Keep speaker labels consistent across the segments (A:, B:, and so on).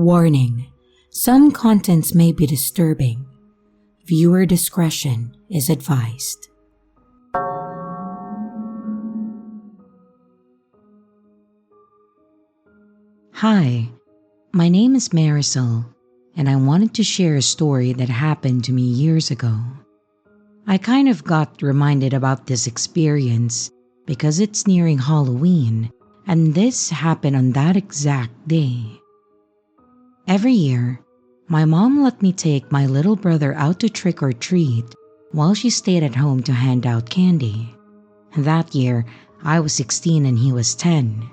A: Warning: some contents may be disturbing. Viewer discretion is advised. Hi, my name is Marisol, and I wanted to share a story that happened to me years ago. I kind of got reminded about this experience because it's nearing Halloween, and this happened on that exact day. Every year, my mom let me take my little brother out to trick or treat while she stayed at home to hand out candy. That year, I was 16 and he was 10.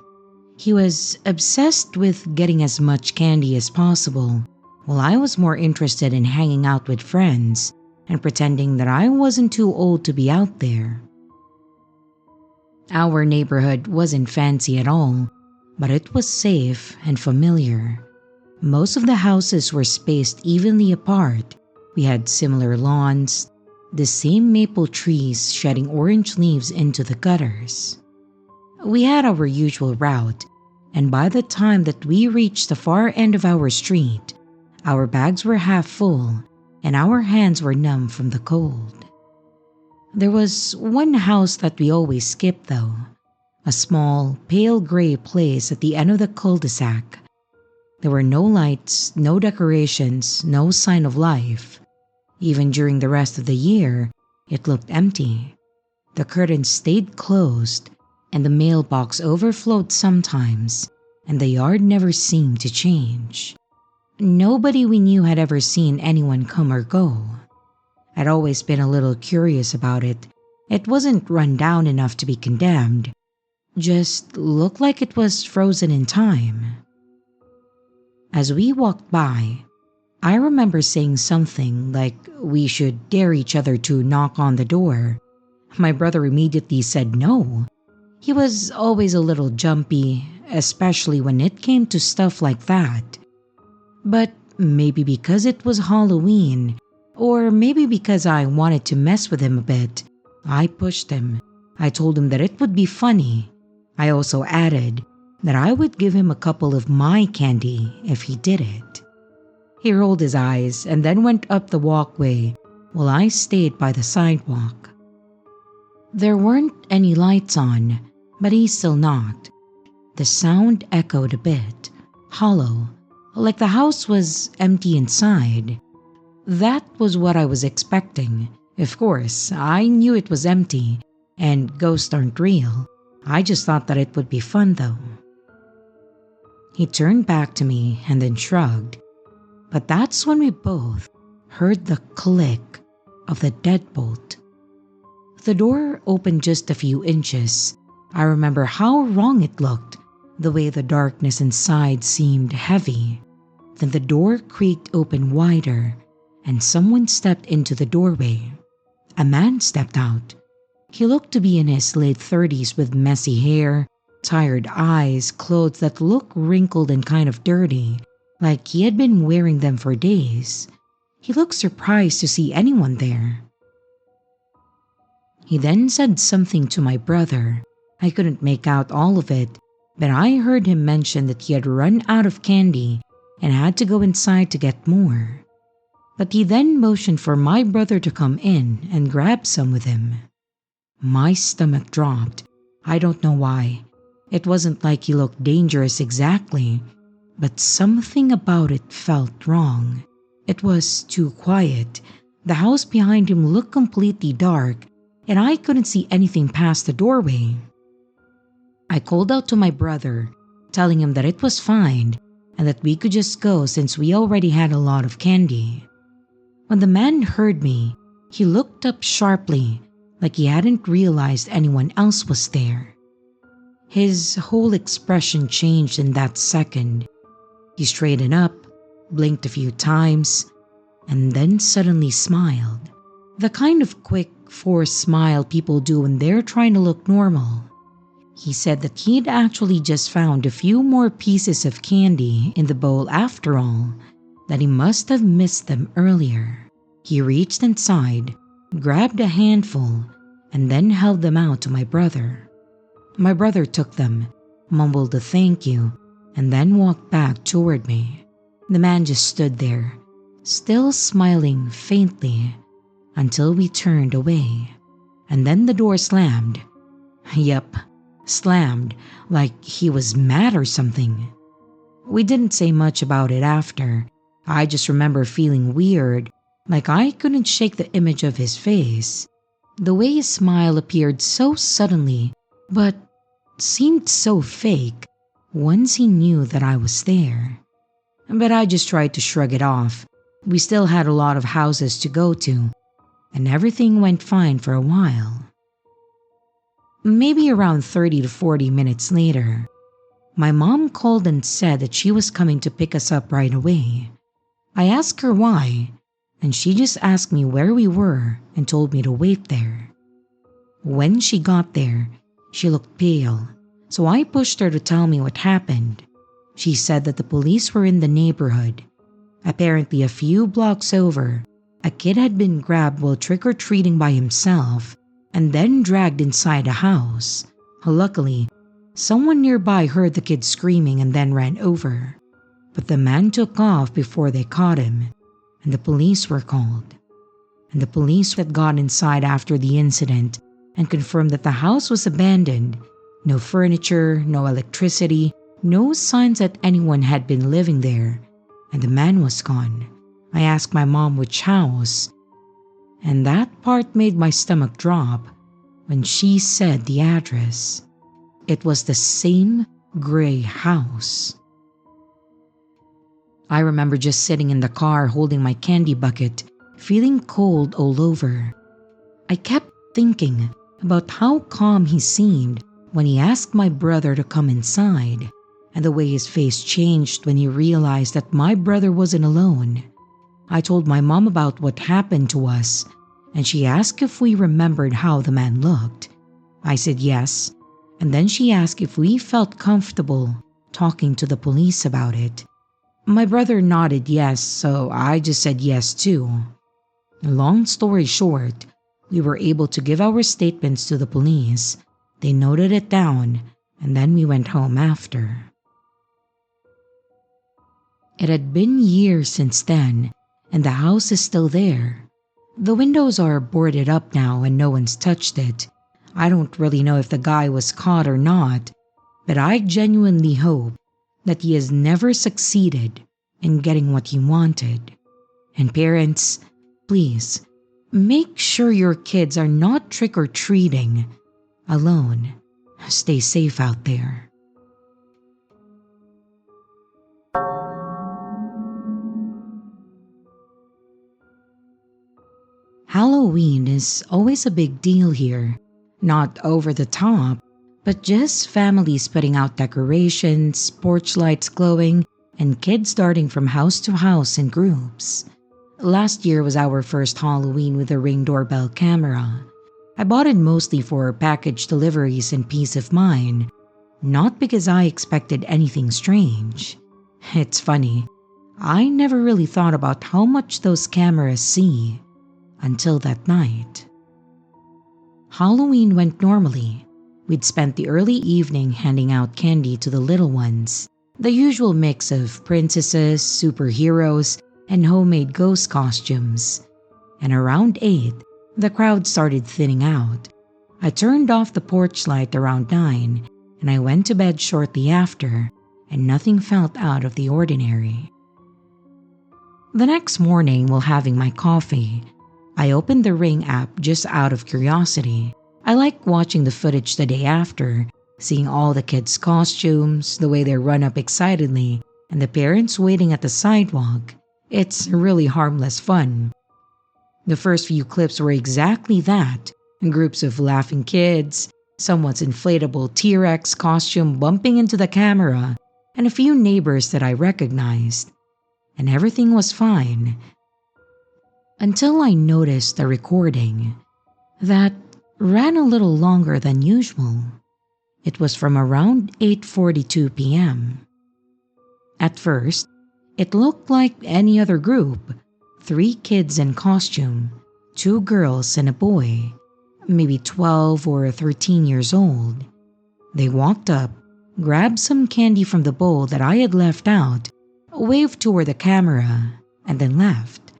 A: He was obsessed with getting as much candy as possible, while I was more interested in hanging out with friends and pretending that I wasn't too old to be out there. Our neighborhood wasn't fancy at all, but it was safe and familiar. Most of the houses were spaced evenly apart. We had similar lawns, the same maple trees shedding orange leaves into the gutters. We had our usual route, and by the time that we reached the far end of our street, our bags were half full and our hands were numb from the cold. There was one house that we always skipped though, a small, pale gray place at the end of the cul-de-sac. There were no lights, no decorations, no sign of life. Even during the rest of the year, it looked empty. The curtains stayed closed, and the mailbox overflowed sometimes, and the yard never seemed to change. Nobody we knew had ever seen anyone come or go. I'd always been a little curious about it. It wasn't run down enough to be condemned, just looked like it was frozen in time. As we walked by, I remember saying something like we should dare each other to knock on the door. My brother immediately said no. He was always a little jumpy, especially when it came to stuff like that. But maybe because it was Halloween, or maybe because I wanted to mess with him a bit, I pushed him. I told him that it would be funny. I also added that I would give him a couple of my candy if he did it. He rolled his eyes and then went up the walkway while I stayed by the sidewalk. There weren't any lights on, but he still knocked. The sound echoed a bit, hollow, like the house was empty inside. That was what I was expecting. Of course, I knew it was empty, and ghosts aren't real. I just thought that it would be fun though. He turned back to me and then shrugged. But that's when we both heard the click of the deadbolt. The door opened just a few inches. I remember how wrong it looked, the way the darkness inside seemed heavy. Then the door creaked open wider, and someone stepped into the doorway. A man stepped out. He looked to be in his late 30s with messy hair, tired eyes, clothes that looked wrinkled and kind of dirty, like he had been wearing them for days. He looked surprised to see anyone there. He then said something to my brother. I couldn't make out all of it, but I heard him mention that he had run out of candy and had to go inside to get more. But he then motioned for my brother to come in and grab some with him. My stomach dropped. I don't know why. It wasn't like he looked dangerous exactly, but something about it felt wrong. It was too quiet. The house behind him looked completely dark, and I couldn't see anything past the doorway. I called out to my brother, telling him that it was fine and that we could just go since we already had a lot of candy. When the man heard me, he looked up sharply, like he hadn't realized anyone else was there. His whole expression changed in that second. He straightened up, blinked a few times, and then suddenly smiled. The kind of quick, forced smile people do when they're trying to look normal. He said that he'd actually just found a few more pieces of candy in the bowl after all, that he must have missed them earlier. He reached inside, grabbed a handful, and then held them out to my brother. My brother took them, mumbled a thank you, and then walked back toward me. The man just stood there, still smiling faintly, until we turned away. And then the door slammed. Yep, slammed, like he was mad or something. We didn't say much about it after. I just remember feeling weird, like I couldn't shake the image of his face. The way his smile appeared so suddenly, but seemed so fake once he knew that I was there. But I just tried to shrug it off. We still had a lot of houses to go to, and everything went fine for a while. Maybe around 30 to 40 minutes later, my mom called and said that she was coming to pick us up right away. I asked her why, and she just asked me where we were and told me to wait there. When she got there, she looked pale, so I pushed her to tell me what happened. She said that the police were in the neighborhood. Apparently, a few blocks over, a kid had been grabbed while trick-or-treating by himself and then dragged inside a house. Luckily, someone nearby heard the kid screaming and then ran over. But the man took off before they caught him, and the police were called. And the police had gone inside after the incident and confirmed that the house was abandoned. No furniture, no electricity, no signs that anyone had been living there, and the man was gone. I asked my mom which house, and that part made my stomach drop when she said the address. It was the same gray house. I remember just sitting in the car holding my candy bucket, feeling cold all over. I kept thinking about how calm he seemed when he asked my brother to come inside, and the way his face changed when he realized that my brother wasn't alone. I told my mom about what happened to us, and she asked if we remembered how the man looked. I said yes, and then she asked if we felt comfortable talking to the police about it. My brother nodded yes, so I just said yes too. Long story short, we were able to give our statements to the police. They noted it down, and then we went home after. It had been years since then, and the house is still there. The windows are boarded up now and no one's touched it. I don't really know if the guy was caught or not, but I genuinely hope that he has never succeeded in getting what he wanted. And parents, please, make sure your kids are not trick-or-treating alone. Stay safe out there. Halloween is always a big deal here. Not over the top, but just families putting out decorations, porch lights glowing, and kids darting from house to house in groups. Last year was our first Halloween with a Ring doorbell camera. I bought it mostly for package deliveries and peace of mind, not because I expected anything strange. It's funny, I never really thought about how much those cameras see until that night. Halloween went normally. We'd spent the early evening handing out candy to the little ones, the usual mix of princesses, superheroes, and homemade ghost costumes. And around 8, the crowd started thinning out. I turned off the porch light around 9, and I went to bed shortly after, and nothing felt out of the ordinary. The next morning, while having my coffee, I opened the Ring app just out of curiosity. I like watching the footage the day after, seeing all the kids' costumes, the way they run up excitedly, and the parents waiting at the sidewalk. It's really harmless fun. The first few clips were exactly that, groups of laughing kids, someone's inflatable T-Rex costume bumping into the camera, and a few neighbors that I recognized. And everything was fine. Until I noticed a recording that ran a little longer than usual. It was from around 8:42 p.m. At first, it looked like any other group. 3 kids in costume, 2 girls and a boy, maybe 12 or 13 years old. They walked up, grabbed some candy from the bowl that I had left out, waved toward the camera, and then left.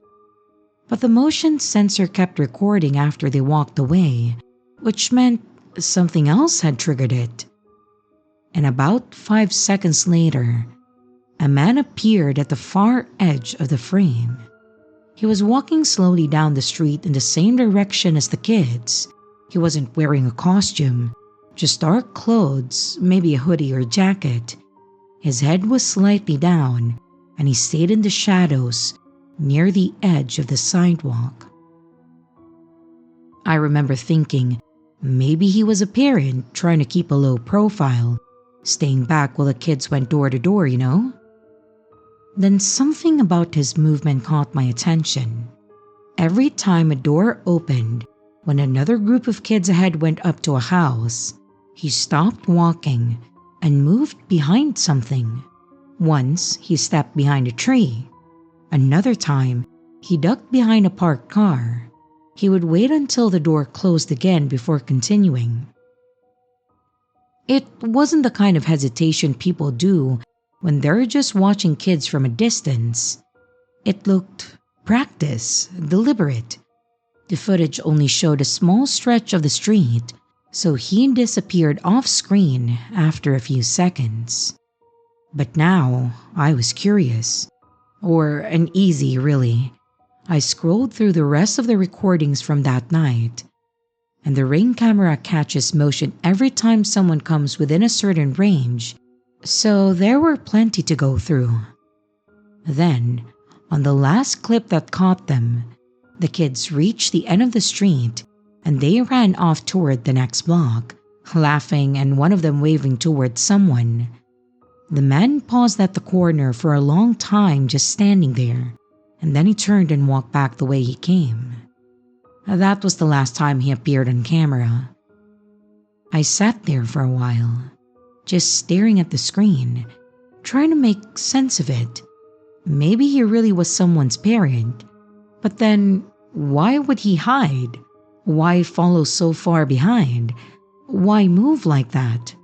A: But the motion sensor kept recording after they walked away, which meant something else had triggered it. And about 5 seconds later, a man appeared at the far edge of the frame. He was walking slowly down the street in the same direction as the kids. He wasn't wearing a costume, just dark clothes, maybe a hoodie or jacket. His head was slightly down, and he stayed in the shadows near the edge of the sidewalk. I remember thinking maybe he was a parent trying to keep a low profile, staying back while the kids went door to door, Then something about his movement caught my attention. Every time a door opened, when another group of kids ahead went up to a house, he stopped walking and moved behind something. Once, he stepped behind a tree. Another time, he ducked behind a parked car. He would wait until the door closed again before continuing. It wasn't the kind of hesitation people do when they're just watching kids from a distance. It looked practiced, deliberate. The footage only showed a small stretch of the street, so he disappeared off screen after a few seconds. But now I was curious, or uneasy really. I scrolled through the rest of the recordings from that night, and the Ring camera catches motion every time someone comes within a certain range, so there were plenty to go through. Then, on the last clip that caught them, the kids reached the end of the street and they ran off toward the next block, laughing and one of them waving toward someone. The man paused at the corner for a long time, just standing there, and then he turned and walked back the way he came. That was the last time he appeared on camera. I sat there for a while, just staring at the screen, trying to make sense of it. Maybe he really was someone's parent, but then why would he hide? Why follow so far behind? Why move like that?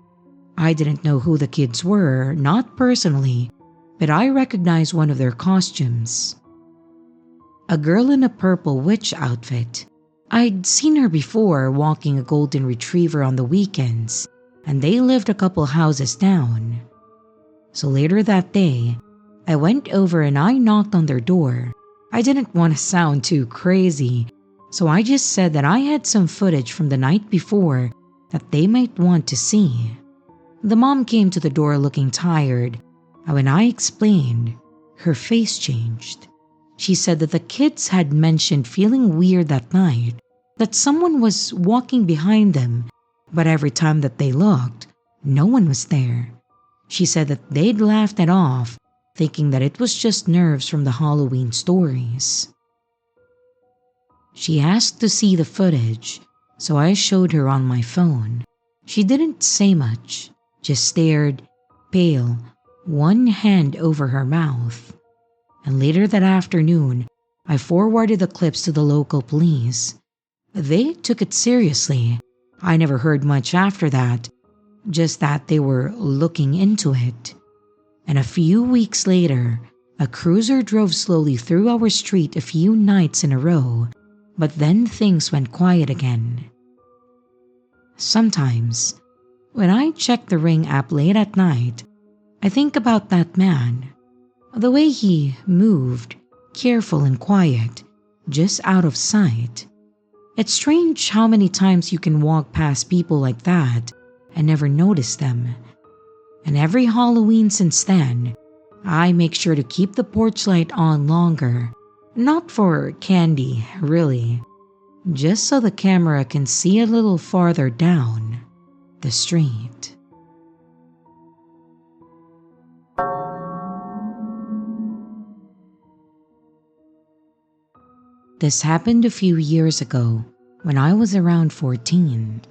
A: I didn't know who the kids were, not personally, but I recognized one of their costumes. A girl in a purple witch outfit. I'd seen her before walking a golden retriever on the weekends, and they lived a couple houses down. So later that day, I went over and I knocked on their door. I didn't want to sound too crazy, so I just said that I had some footage from the night before that they might want to see. The mom came to the door looking tired, and when I explained, her face changed. She said that the kids had mentioned feeling weird that night, that someone was walking behind them, but every time that they looked, no one was there. She said that they'd laughed it off, thinking that it was just nerves from the Halloween stories. She asked to see the footage, so I showed her on my phone. She didn't say much, just stared, pale, one hand over her mouth. And later that afternoon, I forwarded the clips to the local police. They took it seriously. I never heard much after that, just that they were looking into it. And a few weeks later, a cruiser drove slowly through our street a few nights in a row, but then things went quiet again. Sometimes, when I check the Ring app late at night, I think about that man. The way he moved, careful and quiet, just out of sight. It's strange how many times you can walk past people like that and never notice them. And every Halloween since then, I make sure to keep the porch light on longer. Not for candy, really. Just so the camera can see a little farther down the street. This happened a few years ago when I was around 14.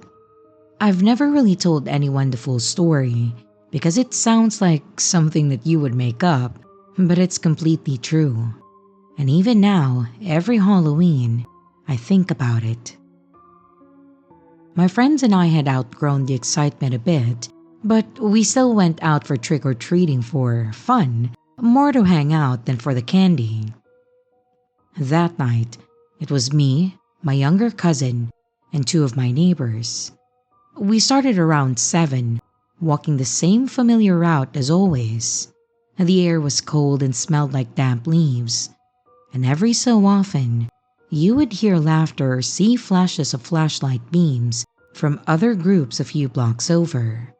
A: I've never really told anyone the full story because it sounds like something that you would make up, but it's completely true. And even now, every Halloween, I think about it. My friends and I had outgrown the excitement a bit, but we still went out for trick-or-treating for fun, more to hang out than for the candy. That night, it was me, my younger cousin, and two of my neighbors. We started around 7, walking the same familiar route as always. The air was cold and smelled like damp leaves, and every so often, you would hear laughter or see flashes of flashlight beams from other groups a few blocks over.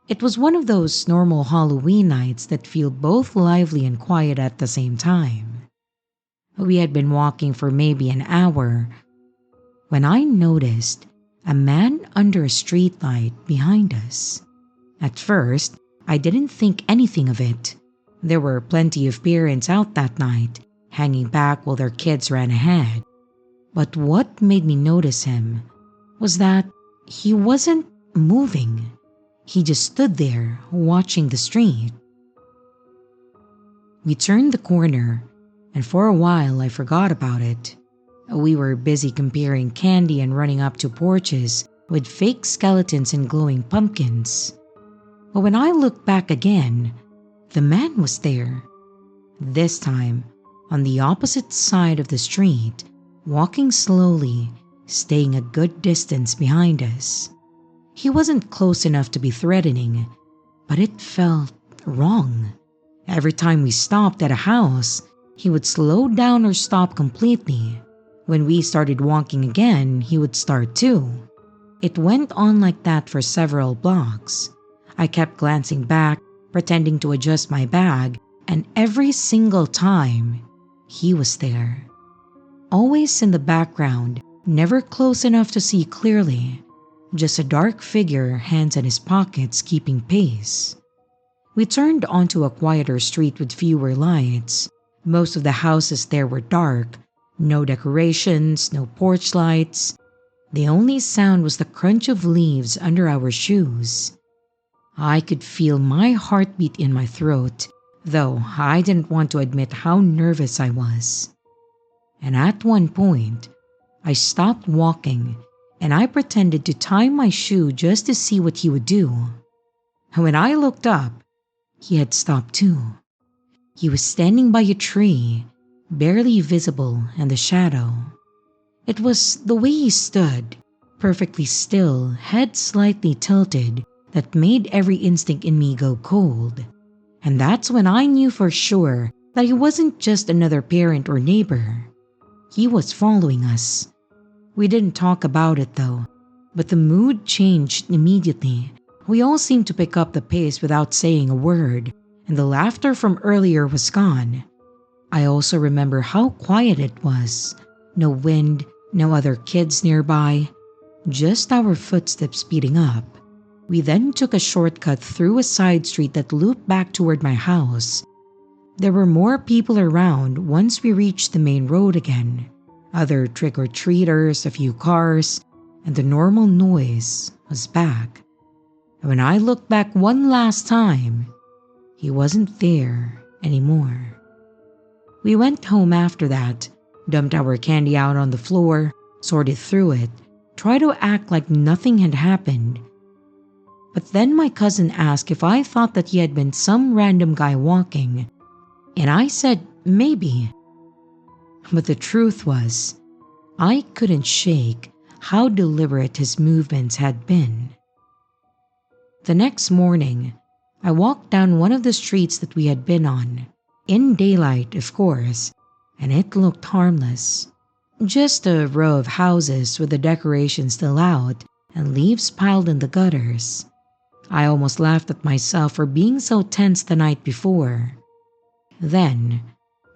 A: It was one of those normal Halloween nights that feel both lively and quiet at the same time. We had been walking for maybe an hour when I noticed a man under a streetlight behind us. At first, I didn't think anything of it. There were plenty of parents out that night, hanging back while their kids ran ahead. But what made me notice him was that he wasn't moving. He just stood there, watching the street. We turned the corner, and for a while I forgot about it. We were busy comparing candy and running up to porches with fake skeletons and glowing pumpkins. But when I looked back again, the man was there. This time, on the opposite side of the street, walking slowly, staying a good distance behind us. He wasn't close enough to be threatening, but it felt wrong. Every time we stopped at a house, he would slow down or stop completely. When we started walking again, he would start too. It went on like that for several blocks. I kept glancing back, pretending to adjust my bag, and every single time, he was there. Always in the background, never close enough to see clearly. Just a dark figure, hands in his pockets, keeping pace. We turned onto a quieter street with fewer lights. Most of the houses there were dark. No decorations, no porch lights. The only sound was the crunch of leaves under our shoes. I could feel my heartbeat in my throat, though I didn't want to admit how nervous I was. And at one point, I stopped walking and I pretended to tie my shoe just to see what he would do. And when I looked up, he had stopped too. He was standing by a tree, barely visible in the shadow. It was the way he stood, perfectly still, head slightly tilted, that made every instinct in me go cold. And that's when I knew for sure that he wasn't just another parent or neighbor. He was following us. We didn't talk about it though, but the mood changed immediately. We all seemed to pick up the pace without saying a word, and the laughter from earlier was gone. I also remember how quiet it was. No wind, no other kids nearby, just our footsteps speeding up. We then took a shortcut through a side street that looped back toward my house. There were more people around once we reached the main road again. Other trick-or-treaters, a few cars, and the normal noise was back. And when I looked back one last time, he wasn't there anymore. We went home after that, dumped our candy out on the floor, sorted through it, tried to act like nothing had happened. But then my cousin asked if I thought that he had been some random guy walking, and I said maybe. But the truth was, I couldn't shake how deliberate his movements had been. The next morning, I walked down one of the streets that we had been on, in daylight of course, and it looked harmless. Just a row of houses with the decorations still out and leaves piled in the gutters. I almost laughed at myself for being so tense the night before. Then,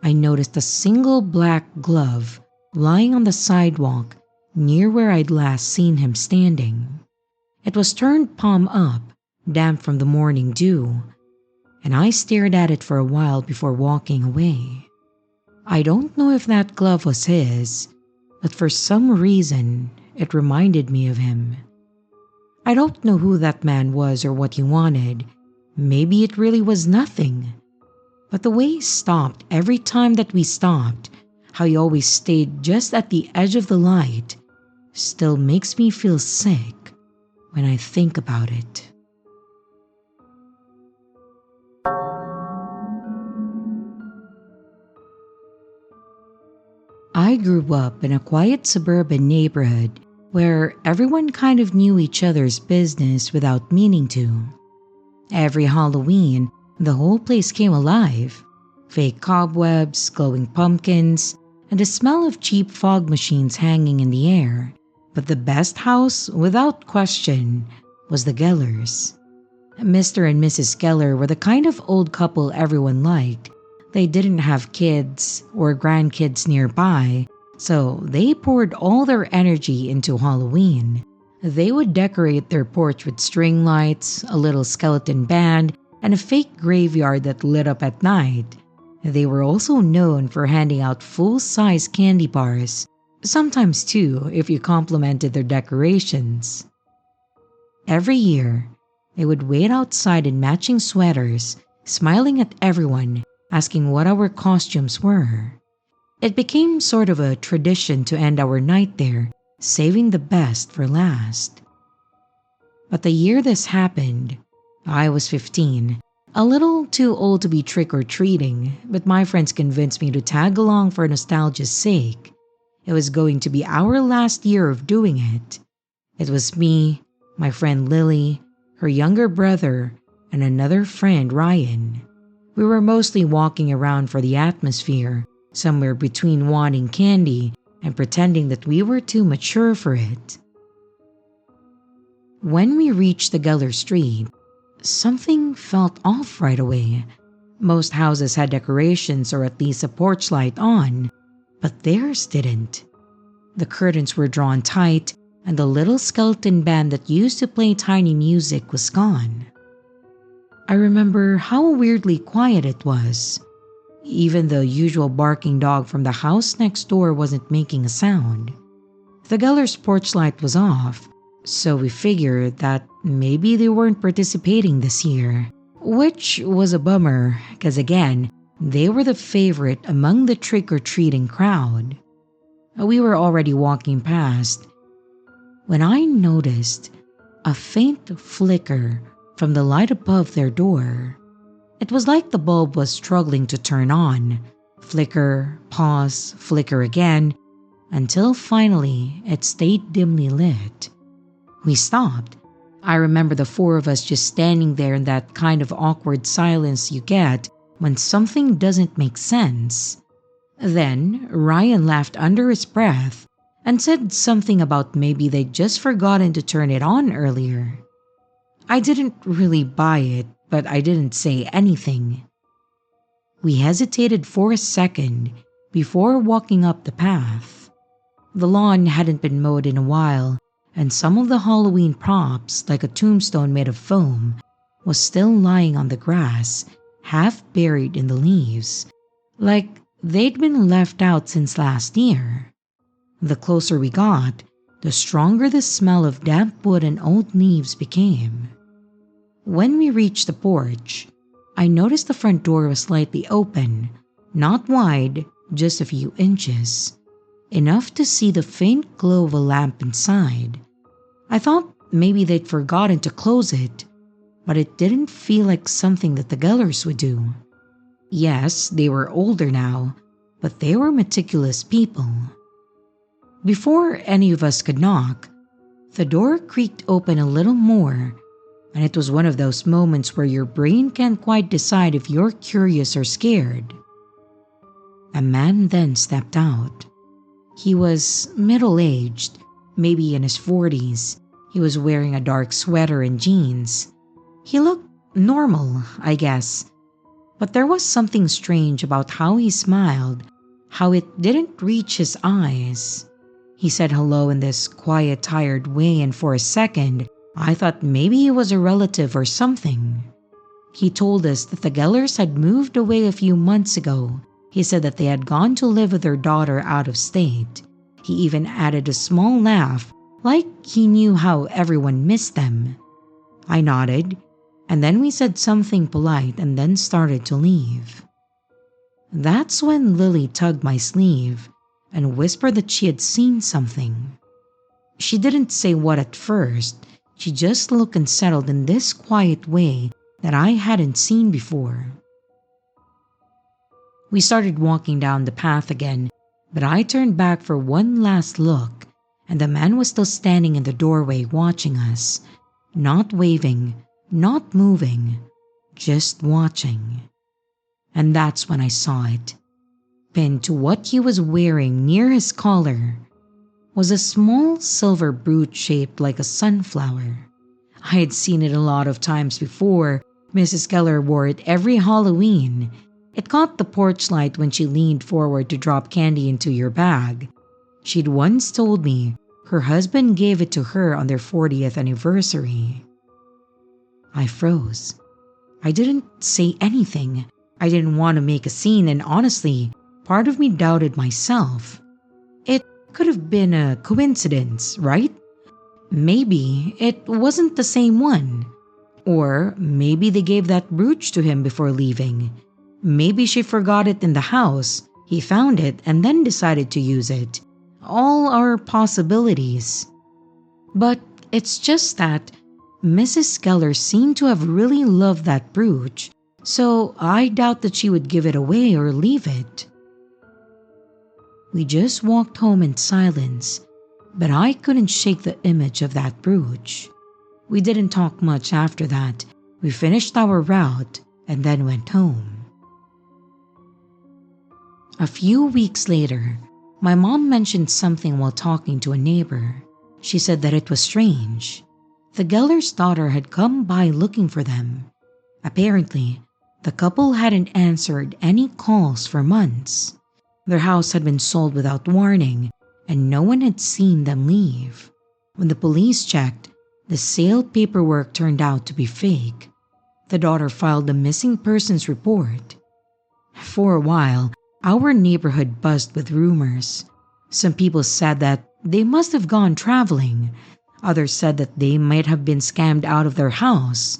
A: I noticed a single black glove lying on the sidewalk near where I'd last seen him standing. It was turned palm up, damp from the morning dew, and I stared at it for a while before walking away. I don't know if that glove was his, but for some reason, it reminded me of him. I don't know who that man was or what he wanted. Maybe it really was nothing. But the way he stopped every time that we stopped, how he always stayed just at the edge of the light, still makes me feel sick when I think about it. I grew up in a quiet suburban neighborhood where everyone kind of knew each other's business without meaning to. Every Halloween, the whole place came alive. Fake cobwebs, glowing pumpkins, and the smell of cheap fog machines hanging in the air. But the best house, without question, was the Gellers. Mr. and Mrs. Geller were the kind of old couple everyone liked. They didn't have kids or grandkids nearby, so they poured all their energy into Halloween. They would decorate their porch with string lights, a little skeleton band, and a fake graveyard that lit up at night. They were also known for handing out full-size candy bars, sometimes two if you complimented their decorations. Every year, they would wait outside in matching sweaters, smiling at everyone, asking what our costumes were. It became sort of a tradition to end our night there, saving the best for last. But the year this happened, I was 15, a little too old to be trick-or-treating, but my friends convinced me to tag along for nostalgia's sake. It was going to be our last year of doing it. It was me, my friend Lily, her younger brother, and another friend, Ryan. We were mostly walking around for the atmosphere, somewhere between wanting candy and pretending that we were too mature for it. When we reached the Geller Street, something felt off right away. Most houses had decorations or at least a porch light on, but theirs didn't. The curtains were drawn tight, and the little skeleton band that used to play tiny music was gone. I remember how weirdly quiet it was. Even the usual barking dog from the house next door wasn't making a sound. The Geller's porch light was off, so we figured that maybe they weren't participating this year, which was a bummer because again, they were the favorite among the trick-or-treating crowd. We were already walking past when I noticed a faint flicker from the light above their door. It was like the bulb was struggling to turn on. Flicker, pause, flicker again, until finally it stayed dimly lit. We stopped. I remember the four of us just standing there in that kind of awkward silence you get when something doesn't make sense. Then Ryan laughed under his breath and said something about maybe they'd just forgotten to turn it on earlier. I didn't really buy it, but I didn't say anything. We hesitated for a second before walking up the path. The lawn hadn't been mowed in a while, and some of the Halloween props, like a tombstone made of foam, was still lying on the grass, half buried in the leaves, like they'd been left out since last year. The closer we got, the stronger the smell of damp wood and old leaves became. When we reached the porch, I noticed the front door was slightly open, not wide, just a few inches, enough to see the faint glow of a lamp inside. I thought maybe they'd forgotten to close it, but it didn't feel like something that the Gellers would do. Yes, they were older now, but they were meticulous people. Before any of us could knock, the door creaked open a little more, and it was one of those moments where your brain can't quite decide if you're curious or scared. A man then stepped out. He was middle-aged, maybe in his 40s. He was wearing a dark sweater and jeans. He looked normal, I guess, but there was something strange about how he smiled, how it didn't reach his eyes. He said hello in this quiet, tired way, and for a second, I thought maybe he was a relative or something. He told us that the Gellers had moved away a few months ago. He said that they had gone to live with their daughter out of state. He even added a small laugh, like he knew how everyone missed them. I nodded, and then we said something polite and then started to leave. That's when Lily tugged my sleeve and whispered that she had seen something. She didn't say what at first. She just looked unsettled in this quiet way that I hadn't seen before. We started walking down the path again, But I turned back for one last look, and the man was still standing in the doorway watching us, not waving, not moving, just watching. And that's when I saw it. Pinned to what he was wearing near his collar was a small silver brooch shaped like a sunflower. I had seen it a lot of times before. Mrs. Keller wore it every Halloween. It caught the porch light when she leaned forward to drop candy into your bag. She'd once told me her husband gave it to her on their 40th anniversary. I froze. I didn't say anything. I didn't want to make a scene, and honestly, part of me doubted myself. It could have been a coincidence, right? Maybe it wasn't the same one. Or maybe they gave that brooch to him before leaving. Maybe she forgot it in the house. He found it and then decided to use it. All are possibilities. But it's just that Mrs. Keller seemed to have really loved that brooch, so I doubt that she would give it away or leave it. We just walked home in silence, but I couldn't shake the image of that brooch. We didn't talk much after that. We finished our route and then went home. A few weeks later, my mom mentioned something while talking to a neighbor. She said that it was strange. The Geller's daughter had come by looking for them. Apparently, the couple hadn't answered any calls for months. Their house had been sold without warning, and no one had seen them leave. When the police checked, the sale paperwork turned out to be fake. The daughter filed a missing persons report. For a while, our neighborhood buzzed with rumors. Some people said that they must have gone traveling. Others said that they might have been scammed out of their house.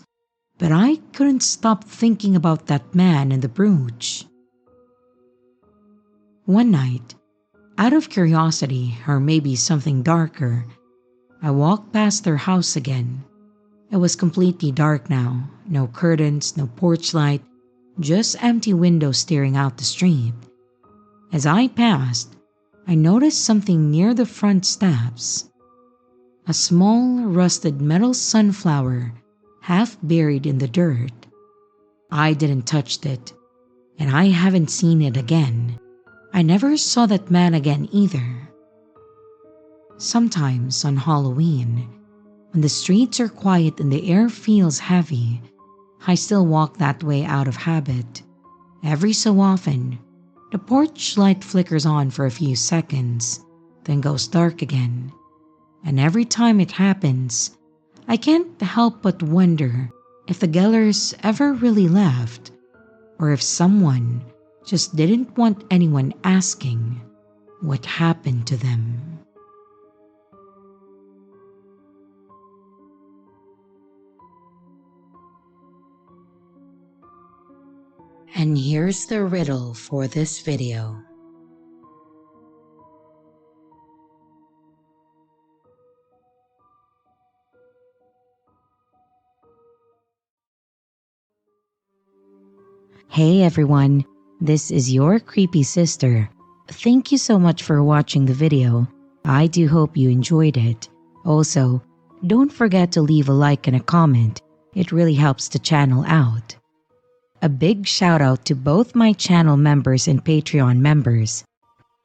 A: But I couldn't stop thinking about that man and the brooch. One night, out of curiosity or maybe something darker, I walked past their house again. It was completely dark now. No curtains, no porch light, just empty windows staring out the street. As I passed, I noticed something near the front steps. A small, rusted metal sunflower, half buried in the dirt. I didn't touch it, and I haven't seen it again. I never saw that man again either. Sometimes on Halloween, when the streets are quiet and the air feels heavy, I still walk that way out of habit. Every so often, the porch light flickers on for a few seconds, then goes dark again. And every time it happens, I can't help but wonder if the Gellers ever really left, or if someone just didn't want anyone asking what happened to them. And here's the riddle for this video. Hey everyone, this is your creepy sister. Thank you so much for watching the video. I do hope you enjoyed it. Also, don't forget to leave a like and a comment. It really helps the channel out. A big shout out to both my channel members and Patreon members.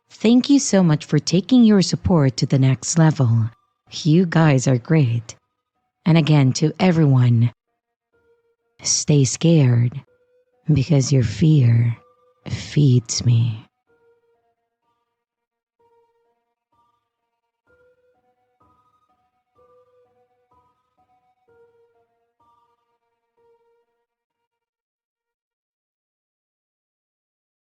A: Thank you so much for taking your support to the next level. You guys are great. And again, to everyone, stay scared because your fear feeds me.